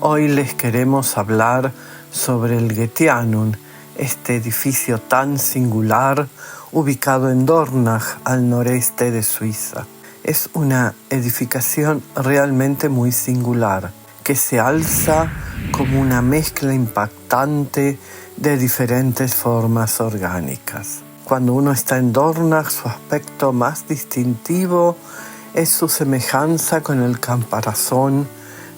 Hoy les queremos hablar sobre el Getianum, este edificio tan singular ubicado en Dornach, al noreste de Suiza. Es una edificación realmente muy singular, que se alza como una mezcla impactante de diferentes formas orgánicas. Cuando uno está en Dornach, su aspecto más distintivo es su semejanza con el caparazón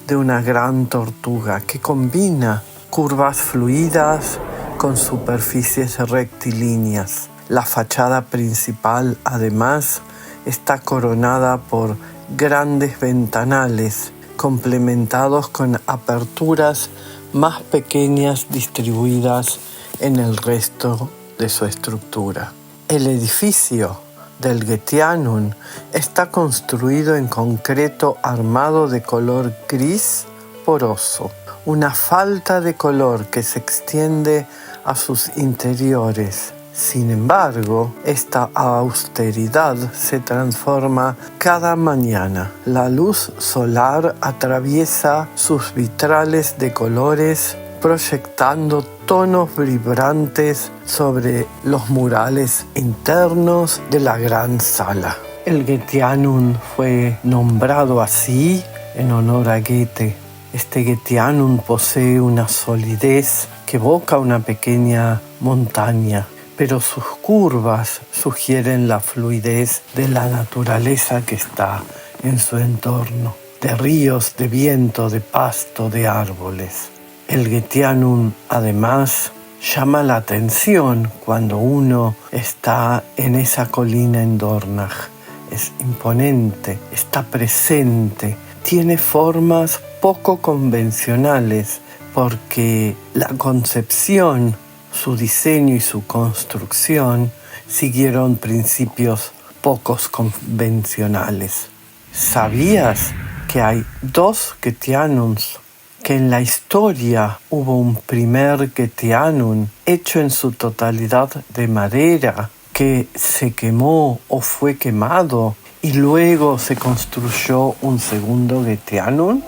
de una gran tortuga que combina curvas fluidas con superficies rectilíneas. La fachada principal, además, está coronada por grandes ventanales complementados con aperturas más pequeñas distribuidas en el resto de su estructura. El edificio del Getianum está construido en concreto armado de color gris poroso, una falta de color que se extiende a sus interiores. Sin embargo, esta austeridad se transforma cada mañana. La luz solar atraviesa sus vitrales de colores, proyectando tonos vibrantes sobre los murales internos de la gran sala. El Getianum fue nombrado así en honor a Goethe. Este Getianum posee una solidez que evoca una pequeña montaña, pero sus curvas sugieren la fluidez de la naturaleza que está en su entorno, de ríos, de viento, de pasto, de árboles. El Getianum, además, llama la atención cuando uno está en esa colina en Dornach. Es imponente, está presente, tiene formas poco convencionales porque la concepción, su diseño y su construcción siguieron principios pocos convencionales. ¿Sabías que hay dos Getianums? Que en la historia hubo un primer Getianum hecho en su totalidad de madera que se quemó o fue quemado y luego se construyó un segundo Getianum.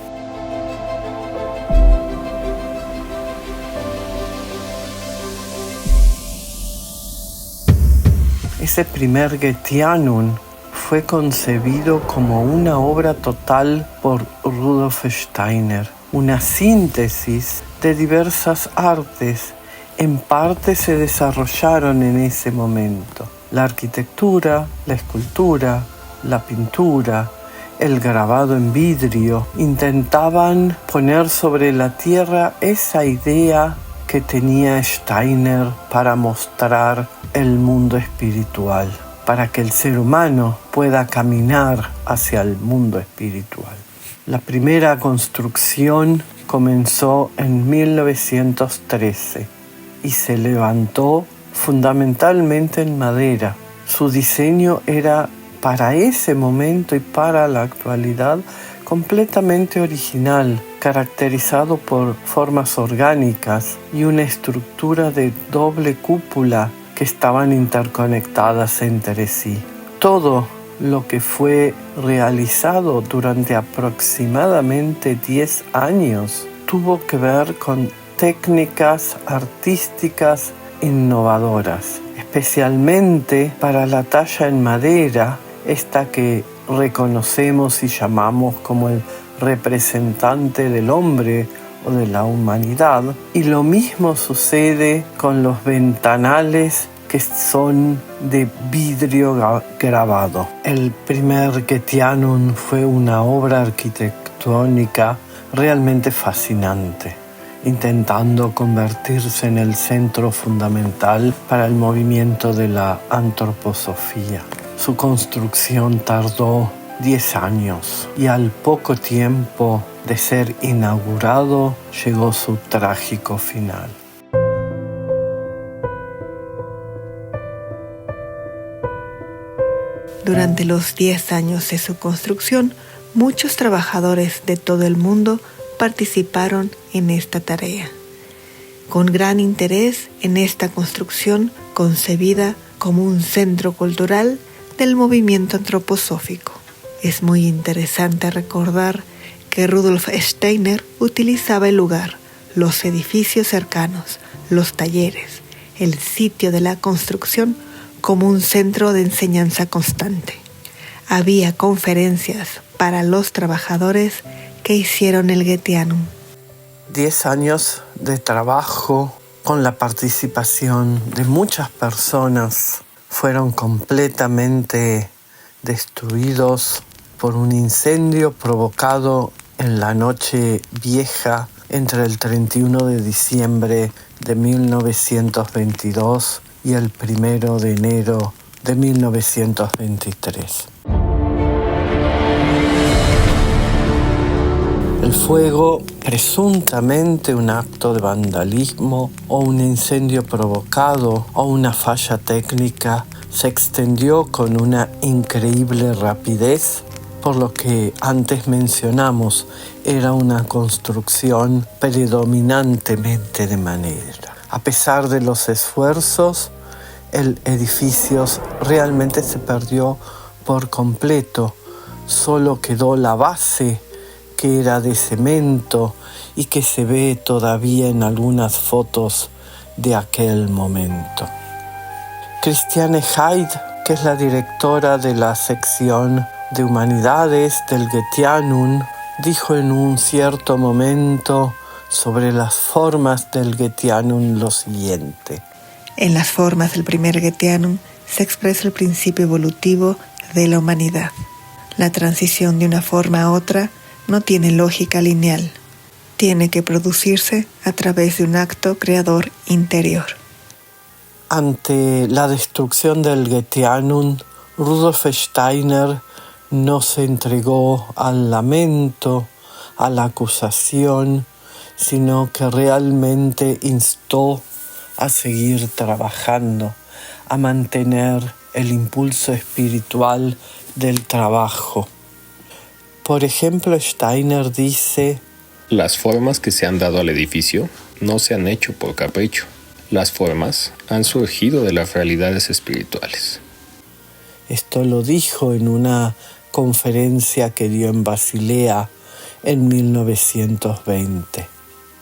Ese primer Getianum fue concebido como una obra total por Rudolf Steiner, una síntesis de diversas artes. En parte se desarrollaron en ese momento. La arquitectura, la escultura, la pintura, el grabado en vidrio intentaban poner sobre la tierra esa idea que tenía Steiner para mostrar el mundo espiritual, para que el ser humano pueda caminar hacia el mundo espiritual. La primera construcción comenzó en 1913 y se levantó fundamentalmente en madera. Su diseño era para ese momento y para la actualidad completamente original, caracterizado por formas orgánicas y una estructura de doble cúpula que estaban interconectadas entre sí. Todo lo que fue realizado durante aproximadamente 10 años tuvo que ver con técnicas artísticas innovadoras, especialmente para la talla en madera, esta que reconocemos y llamamos como el representante del hombre o de la humanidad. Y lo mismo sucede con los ventanales que son de vidrio grabado. El primer Getianum fue una obra arquitectónica realmente fascinante, intentando convertirse en el centro fundamental para el movimiento de la antroposofía. Su construcción tardó 10 años y al poco tiempo de ser inaugurado llegó su trágico final. Durante los 10 años de su construcción, muchos trabajadores de todo el mundo participaron en esta tarea, con gran interés en esta construcción concebida como un centro cultural del movimiento antroposófico. Es muy interesante recordar que que Rudolf Steiner utilizaba el lugar, los edificios cercanos, los talleres, el sitio de la construcción como un centro de enseñanza constante. Había conferencias para los trabajadores que hicieron el Goetheanum. 10 años de trabajo con la participación de muchas personas fueron completamente destruidos por un incendio provocado en la noche vieja entre el 31 de diciembre de 1922 y el 1 de enero de 1923. El fuego, presuntamente un acto de vandalismo o un incendio provocado o una falla técnica, se extendió con una increíble rapidez, por lo que antes mencionamos era una construcción predominantemente de madera. A pesar de los esfuerzos, el edificio realmente se perdió por completo. Solo quedó la base, que era de cemento y que se ve todavía en algunas fotos de aquel momento. Christiane Heid, que es la directora de la sección de Humanidades del Goetheanum, dijo en un cierto momento sobre las formas del Goetheanum lo siguiente. En las formas del primer Goetheanum se expresa el principio evolutivo de la humanidad. La transición de una forma a otra no tiene lógica lineal. Tiene que producirse a través de un acto creador interior. Ante la destrucción del Goetheanum, Rudolf Steiner no se entregó al lamento, a la acusación, sino que realmente instó a seguir trabajando, a mantener el impulso espiritual del trabajo. Por ejemplo, Steiner dice: las formas que se han dado al edificio no se han hecho por capricho. Las formas han surgido de las realidades espirituales. Esto lo dijo en una conferencia que dio en Basilea en 1920.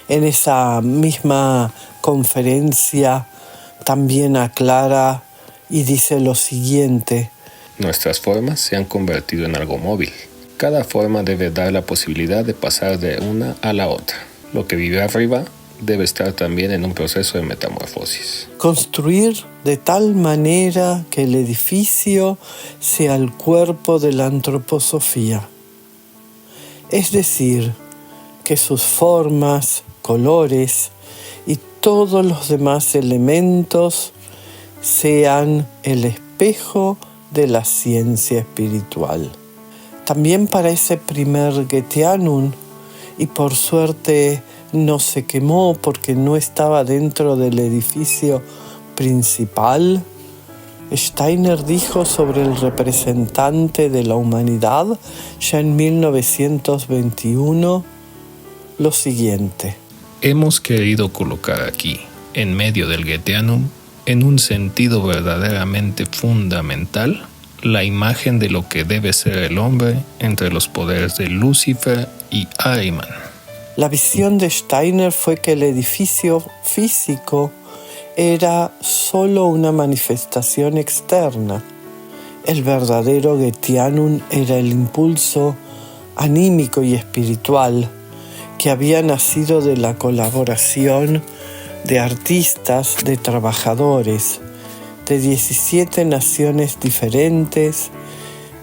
En esa misma conferencia también aclara y dice lo siguiente: nuestras formas se han convertido en algo móvil. Cada forma debe dar la posibilidad de pasar de una a la otra. Lo que vive arriba debe estar también en un proceso de metamorfosis. Construir de tal manera que el edificio sea el cuerpo de la antroposofía. Es decir, que sus formas, colores y todos los demás elementos sean el espejo de la ciencia espiritual. También para ese primer Goetheanum, y por suerte no se quemó porque no estaba dentro del edificio principal, Steiner dijo sobre el representante de la humanidad ya en 1921 lo siguiente: hemos querido colocar aquí, en medio del Goetheanum, en un sentido verdaderamente fundamental, la imagen de lo que debe ser el hombre entre los poderes de Lucifer y Ahriman. La visión de Steiner fue que el edificio físico era solo una manifestación externa. El verdadero Goetheanum era el impulso anímico y espiritual que había nacido de la colaboración de artistas, de trabajadores, de 17 naciones diferentes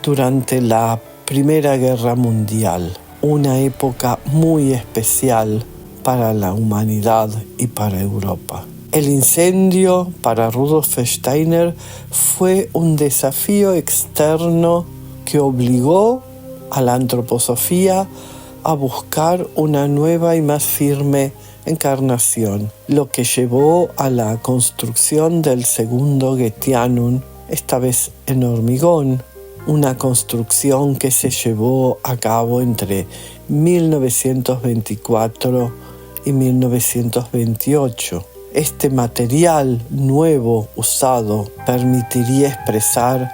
durante la Primera Guerra Mundial. Una época muy especial para la humanidad y para Europa. El incendio para Rudolf Steiner fue un desafío externo que obligó a la antroposofía a buscar una nueva y más firme encarnación, lo que llevó a la construcción del segundo Goetheanum, esta vez en hormigón, una construcción que se llevó a cabo entre 1924 y 1928. Este material nuevo usado permitiría expresar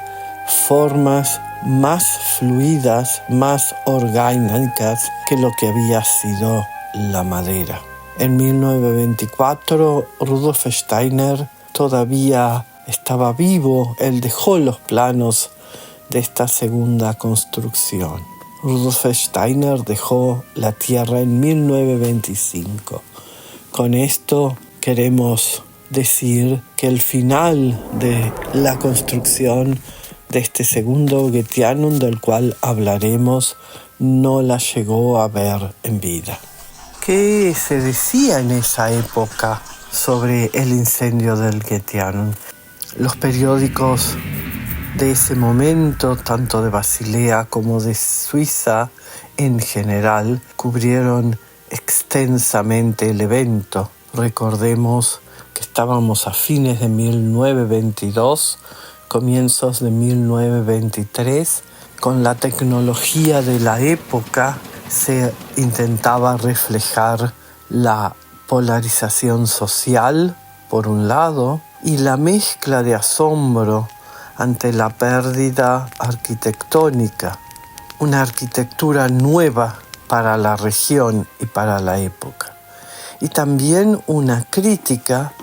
formas más fluidas, más orgánicas que lo que había sido la madera. En 1924, Rudolf Steiner todavía estaba vivo. Él dejó los planos de esta segunda construcción. Rudolf Steiner dejó la Tierra en 1925. Con esto queremos decir que el final de la construcción de este segundo Getianum, del cual hablaremos, no la llegó a ver en vida. ¿Qué se decía en esa época sobre el incendio del Getianum? Los periódicos de ese momento, tanto de Basilea como de Suiza en general, cubrieron extensamente el evento. Recordemos que estábamos a fines de 1922, comienzos de 1923. Con la tecnología de la época se intentaba reflejar la polarización social, por un lado, y la mezcla de asombro ante la pérdida arquitectónica, una arquitectura nueva para la región y para la época, y también una crítica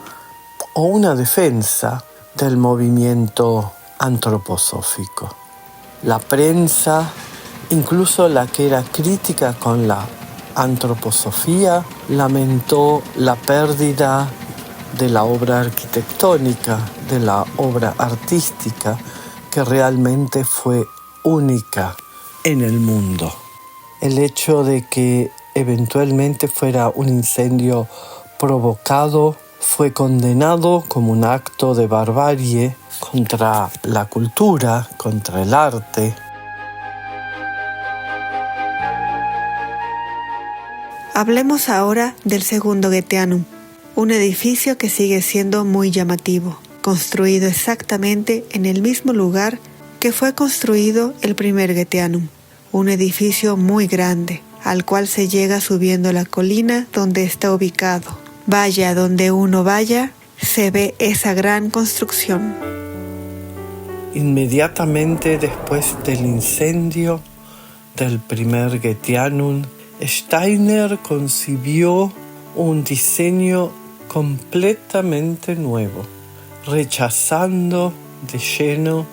o una defensa del movimiento antroposófico. La prensa, incluso la que era crítica con la antroposofía, lamentó la pérdida de la obra arquitectónica, de la obra artística, que realmente fue única en el mundo. El hecho de que eventualmente fuera un incendio provocado fue condenado como un acto de barbarie contra la cultura, contra el arte. Hablemos ahora del segundo Getianum, un edificio que sigue siendo muy llamativo, construido exactamente en el mismo lugar que fue construido el primer Getianum, un edificio muy grande, al cual se llega subiendo la colina donde está ubicado. Vaya donde uno vaya, se ve esa gran construcción. Inmediatamente después del incendio del primer Getianum, Steiner concibió un diseño completamente nuevo, rechazando de lleno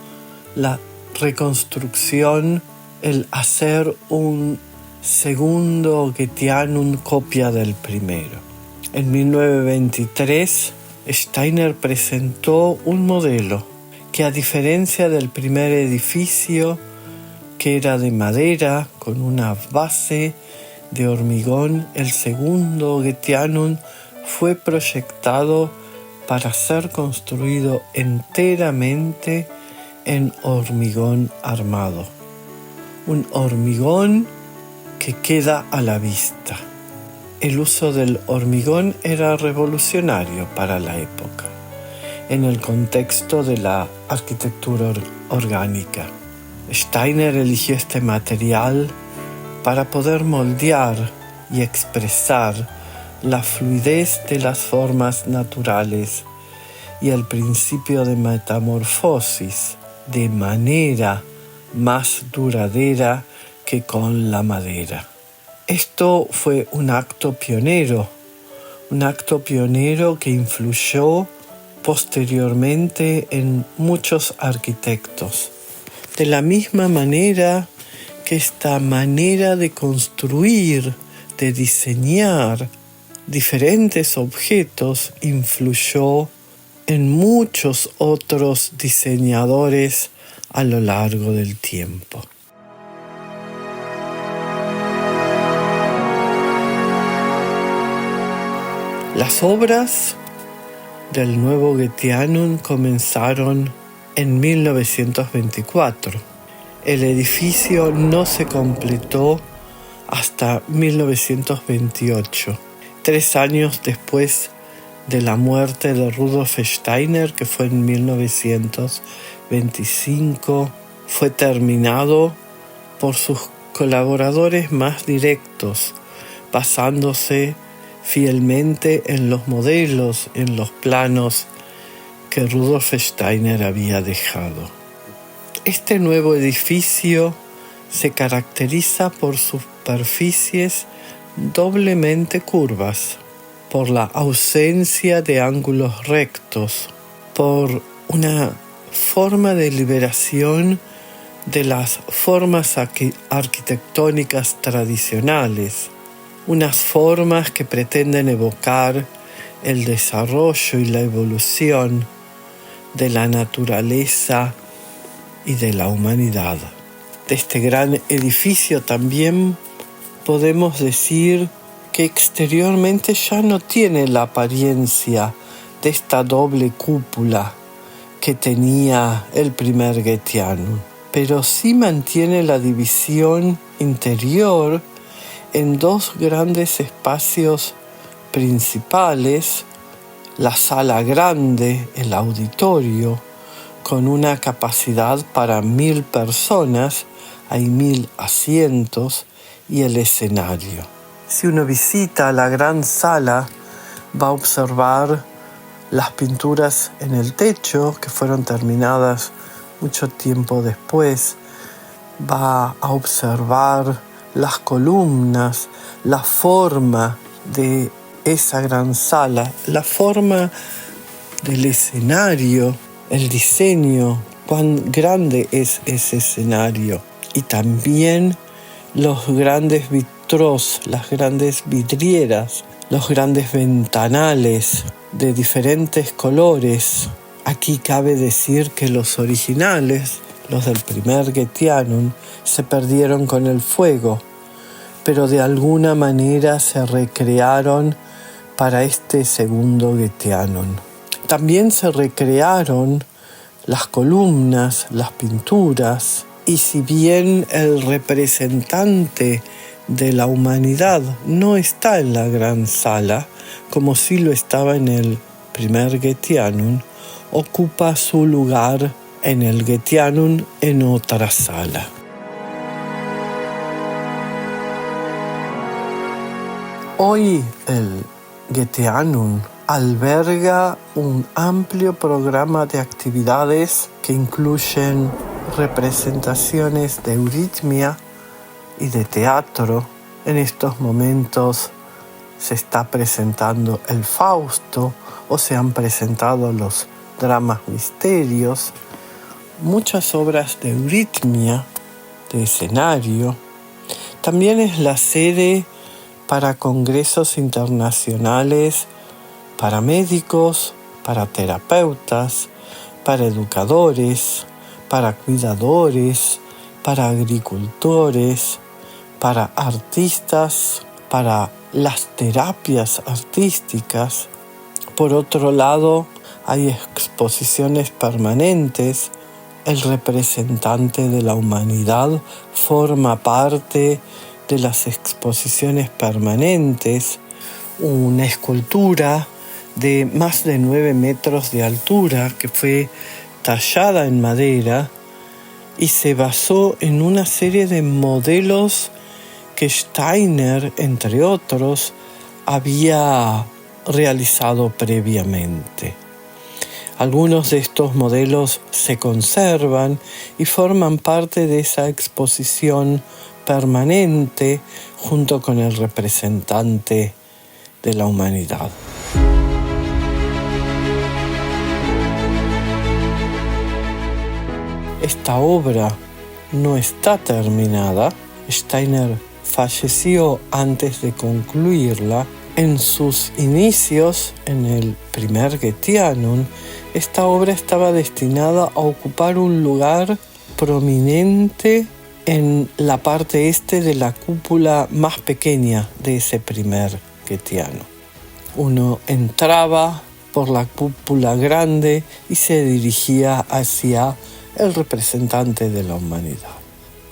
la reconstrucción, el hacer un segundo Getianum copia del primero. En 1923, Steiner presentó un modelo que, a diferencia del primer edificio, que era de madera con una base de hormigón, el segundo Getianum fue proyectado para ser construido enteramente en hormigón armado. Un hormigón que queda a la vista. El uso del hormigón era revolucionario para la época, en el contexto de la arquitectura orgánica. Steiner eligió este material para poder moldear y expresar la fluidez de las formas naturales y el principio de metamorfosis de manera más duradera que con la madera. Esto fue un acto pionero que influyó posteriormente en muchos arquitectos. De la misma manera que esta manera de construir, de diseñar diferentes objetos influyó en muchos otros diseñadores a lo largo del tiempo. Las obras del nuevo Getianum comenzaron en 1924. El edificio no se completó hasta 1928, 3 años después de la muerte de Rudolf Steiner, que fue en 1925. Fue terminado por sus colaboradores más directos, basándose fielmente en los modelos, en los planos que Rudolf Steiner había dejado. Este nuevo edificio se caracteriza por superficies doblemente curvas, por la ausencia de ángulos rectos, por una forma de liberación de las formas arquitectónicas tradicionales, unas formas que pretenden evocar el desarrollo y la evolución de la naturaleza y de la humanidad. De este gran edificio también podemos decir que exteriormente ya no tiene la apariencia de esta doble cúpula que tenía el primer Getianum, pero sí mantiene la división interior en dos grandes espacios principales, la sala grande, el auditorio, con una capacidad para 1.000 personas, hay 1.000 asientos, y el escenario. Si uno visita la gran sala, va a observar las pinturas en el techo, que fueron terminadas mucho tiempo después. Va a observar las columnas, la forma de esa gran sala, la forma del escenario, el diseño, cuán grande es ese escenario. Y también los grandes vitros, las grandes vidrieras, los grandes ventanales de diferentes colores. Aquí cabe decir que los originales, los del primer Getianum, se perdieron con el fuego, pero de alguna manera se recrearon para este segundo Getianum. También se recrearon las columnas, las pinturas, y si bien el representante de la humanidad no está en la gran sala, como sí lo estaba en el primer Getianum, ocupa su lugar en el Getianum en otra sala. Hoy el Getianum alberga un amplio programa de actividades que incluyen representaciones de euritmia y de teatro. En estos momentos se está presentando el Fausto o se han presentado los dramas misterios, muchas obras de euritmia, de escenario. También es la sede para congresos internacionales, para médicos, para terapeutas, para educadores, para cuidadores, para agricultores, para artistas, para las terapias artísticas. Por otro lado, hay exposiciones permanentes. El representante de la humanidad forma parte de las exposiciones permanentes. Una escultura de más de 9 metros de altura que fue tallada en madera y se basó en una serie de modelos que Steiner, entre otros, había realizado previamente. Algunos de estos modelos se conservan y forman parte de esa exposición permanente junto con el representante de la humanidad. Esta obra no está terminada. Steiner falleció antes de concluirla. En sus inicios, en el primer Getianum, esta obra estaba destinada a ocupar un lugar prominente en la parte este de la cúpula más pequeña de ese primer Getianum. Uno entraba por la cúpula grande y se dirigía hacia el representante de la humanidad.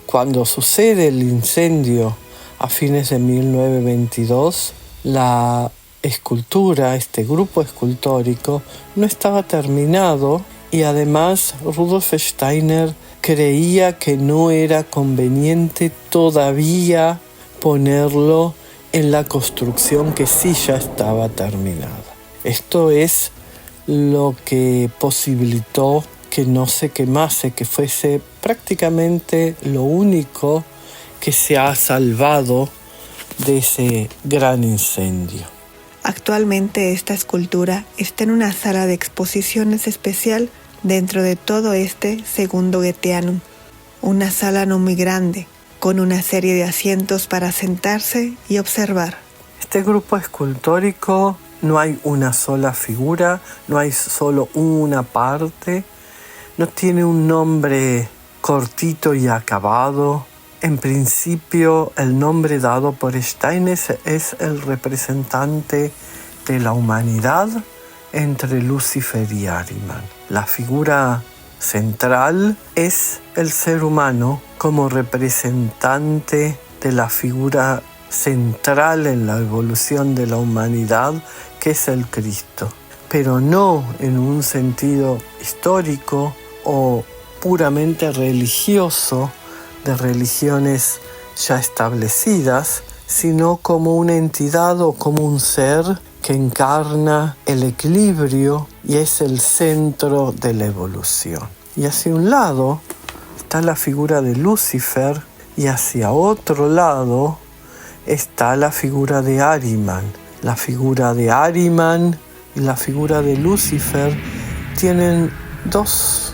Cuando sucede el incendio a fines de 1922, la escultura, este grupo escultórico, no estaba terminado y además Rudolf Steiner creía que no era conveniente todavía ponerlo en la construcción que sí ya estaba terminada. Esto es lo que posibilitó que no se quemase, que fuese prácticamente lo único que se ha salvado de ese gran incendio. Actualmente esta escultura está en una sala de exposiciones especial dentro de todo este segundo Goetheanum, una sala no muy grande, con una serie de asientos para sentarse y observar. Este grupo escultórico no hay una sola figura, no hay solo una parte, no tiene un nombre cortito y acabado. En principio, el nombre dado por Steiner es el representante de la humanidad entre Lucifer y Ahriman. La figura central es el ser humano como representante de la figura central en la evolución de la humanidad, que es el Cristo, pero no en un sentido histórico o puramente religioso de religiones ya establecidas, sino como una entidad o como un ser que encarna el equilibrio y es el centro de la evolución. Y hacia un lado está la figura de Lucifer y hacia otro lado está la figura de Ahriman. La figura de Ahriman y la figura de Lucifer tienen dos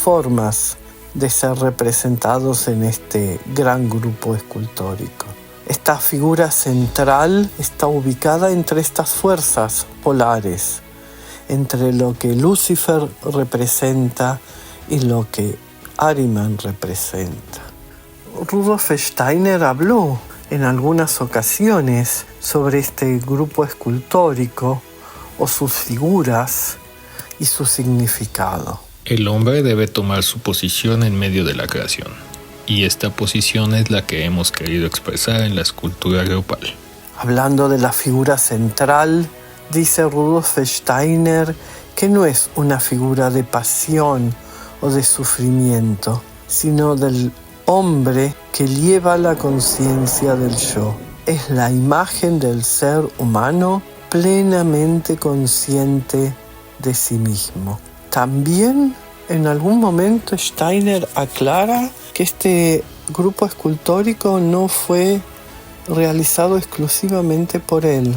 formas de ser representados en este gran grupo escultórico. Esta figura central está ubicada entre estas fuerzas polares, entre lo que Lucifer representa y lo que Ahriman representa. Rudolf Steiner habló en algunas ocasiones sobre este grupo escultórico o sus figuras y su significado. El hombre debe tomar su posición en medio de la creación, y esta posición es la que hemos querido expresar en la escultura grupal. Hablando de la figura central, dice Rudolf Steiner que no es una figura de pasión o de sufrimiento, sino del hombre que lleva la conciencia del yo. Es la imagen del ser humano plenamente consciente de sí mismo. También en algún momento Steiner aclara que este grupo escultórico no fue realizado exclusivamente por él.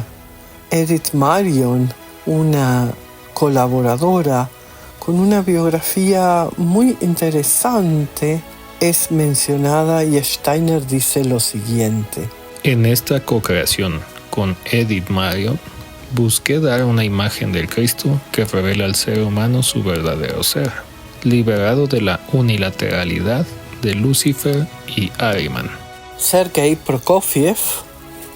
Edith Marion, una colaboradora con una biografía muy interesante, es mencionada y Steiner dice lo siguiente. En esta co-creación con Edith Marion, busqué dar una imagen del Cristo que revela al ser humano su verdadero ser, liberado de la unilateralidad de Lucifer y Ahriman. Sergei Prokofiev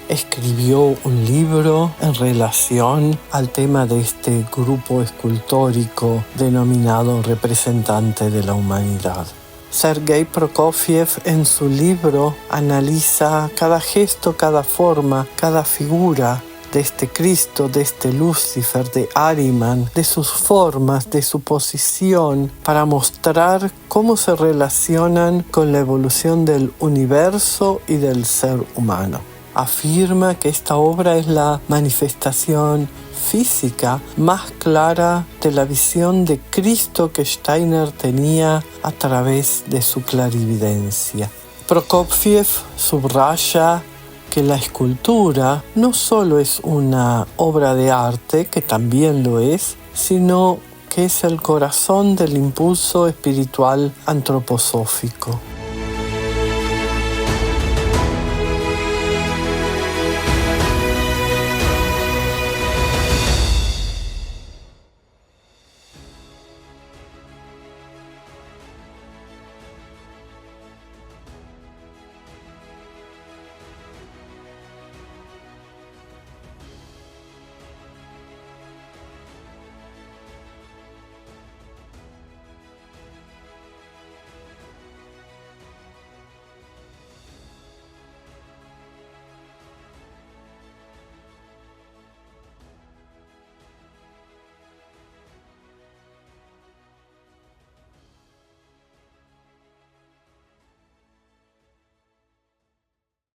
escribió un libro en relación al tema de este grupo escultórico denominado representante de la humanidad. Sergei Prokofiev en su libro analiza cada gesto, cada forma, cada figura de este Cristo, de este Lucifer, de Ahriman, de sus formas, de su posición, para mostrar cómo se relacionan con la evolución del universo y del ser humano. Afirma que esta obra es la manifestación física más clara de la visión de Cristo que Steiner tenía a través de su clarividencia. Prokofiev subraya que la escultura no solo es una obra de arte, que también lo es, sino que es el corazón del impulso espiritual antroposófico.